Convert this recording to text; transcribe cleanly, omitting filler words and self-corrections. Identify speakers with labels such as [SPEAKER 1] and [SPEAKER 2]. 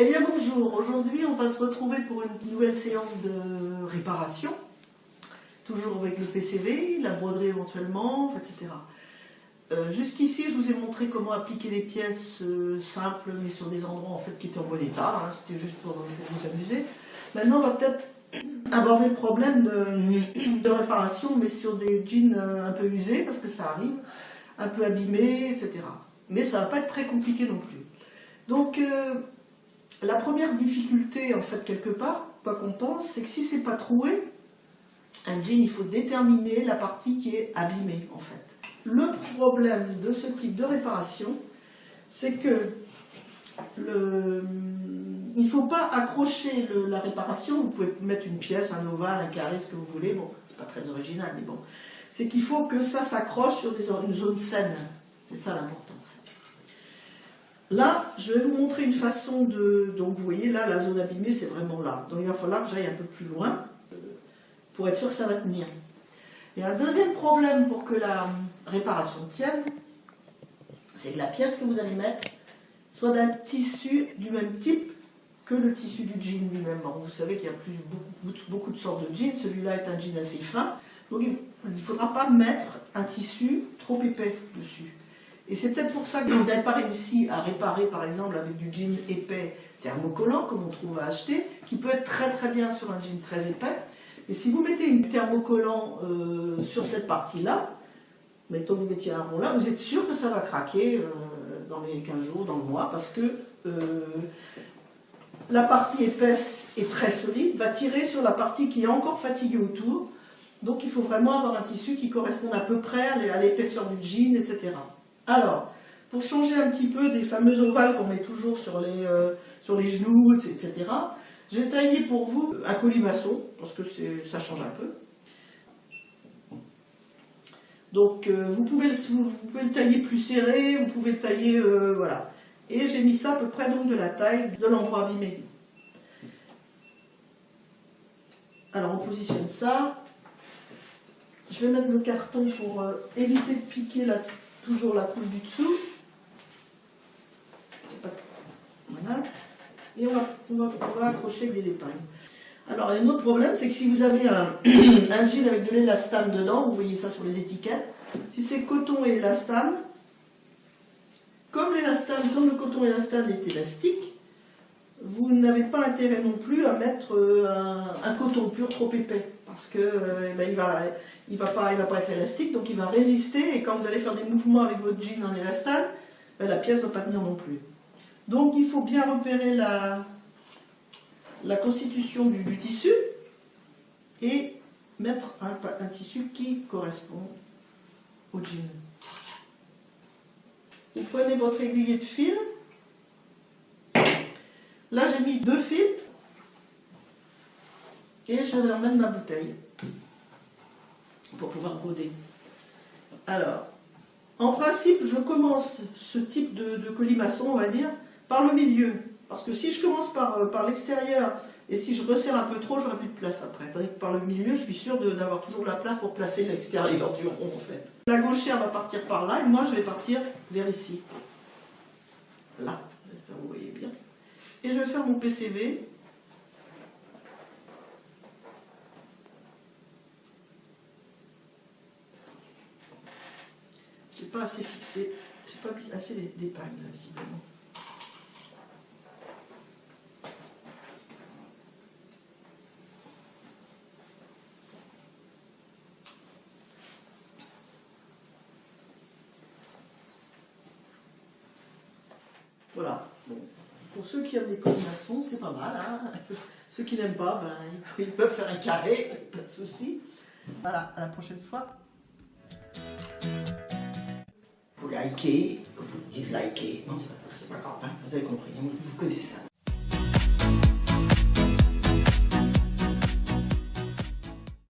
[SPEAKER 1] Eh bien bonjour, aujourd'hui on va se retrouver pour une nouvelle séance de réparation, toujours avec le PCV, la broderie éventuellement, etc. Jusqu'ici je vous ai montré comment appliquer des pièces simples mais sur des endroits en fait qui étaient en bon état, hein, c'était juste pour vous amuser. Maintenant on va peut-être aborder le problème de réparation mais sur des jeans un peu usés parce que ça arrive, un peu abîmés, etc. Mais ça ne va pas être très compliqué non plus. Donc la première difficulté, en fait, quelque part, quoi qu'on pense, c'est que si c'est pas troué, un jean, il faut déterminer la partie qui est abîmée, en fait. Le problème de ce type de réparation, c'est que il ne faut pas accrocher la réparation. Vous pouvez mettre une pièce, un ovale, un carré, ce que vous voulez. Bon, c'est pas très original, mais bon. C'est qu'il faut que ça s'accroche sur une zone saine. C'est ça l'important. Là, je vais vous montrer une façon de... Donc vous voyez, là, la zone abîmée, c'est vraiment là. Donc il va falloir que j'aille un peu plus loin pour être sûr que ça va tenir. Et un deuxième problème pour que la réparation tienne, c'est que la pièce que vous allez mettre soit d'un tissu du même type que le tissu du jean lui-même. Vous savez qu'il y a beaucoup de sortes de jeans. Celui-là est un jean assez fin. Donc il ne faudra pas mettre un tissu trop épais dessus. Et c'est peut-être pour ça que vous n'avez pas réussi à réparer, par exemple, avec du jean épais thermocollant, comme on trouve à acheter, qui peut être très très bien sur un jean très épais. Et si vous mettez une thermocollant sur cette partie-là, mettons que vous mettiez un rond là, vous êtes sûr que ça va craquer dans les 15 jours, dans le mois, parce que la partie épaisse et très solide va tirer sur la partie qui est encore fatiguée autour. Donc il faut vraiment avoir un tissu qui corresponde à peu près à l'épaisseur du jean, etc. Alors, pour changer un petit peu des fameux ovales qu'on met toujours sur les genoux, etc., j'ai taillé pour vous un colimaçon, parce que ça change un peu. Donc, vous pouvez le tailler plus serré, vous pouvez le tailler, voilà. Et j'ai mis ça à peu près donc de la taille de l'endroit abîmé. Alors, on positionne ça. Je vais mettre le carton pour éviter de piquer toujours la couche du dessous. Voilà. Et on va accrocher avec des épingles. Alors, un autre problème, c'est que si vous avez un jean avec de l'élastane dedans, vous voyez ça sur les étiquettes, si c'est coton et élastane, comme le coton élastane est élastique, vous n'avez pas intérêt non plus à mettre un coton pur trop épais, parce que il va pas être élastique, donc il va résister, et quand vous allez faire des mouvements avec votre jean en élastane, la pièce ne va pas tenir non plus. Donc il faut bien repérer la constitution du tissu et mettre un tissu qui correspond au jean. Vous prenez votre aiguillet de fil. Là j'ai mis 2 fils et je ramène ma bouteille pour pouvoir broder. Alors, en principe, je commence ce type de colimaçon, on va dire, par le milieu. Parce que si je commence par l'extérieur et si je resserre un peu trop, j'aurai plus de place après. Tandis que par le milieu, je suis sûre d'avoir toujours la place pour placer l'extérieur du rond, en fait. La gauchère va partir par là et moi, je vais partir vers ici. Là, j'espère que vous voyez bien. Et je vais faire mon PCV. Je n'ai pas assez fixé, je n'ai pas mis assez d'épingles, visiblement. Voilà. Bon. Pour ceux qui aiment les colimaçons, c'est pas mal. Hein. Ceux qui n'aiment pas, ils peuvent faire un carré, pas de souci. Voilà, à la prochaine fois. Vous likez, vous dislikez. Non, c'est pas ça, c'est pas grave, hein. Vous avez compris, vous connaissez ça.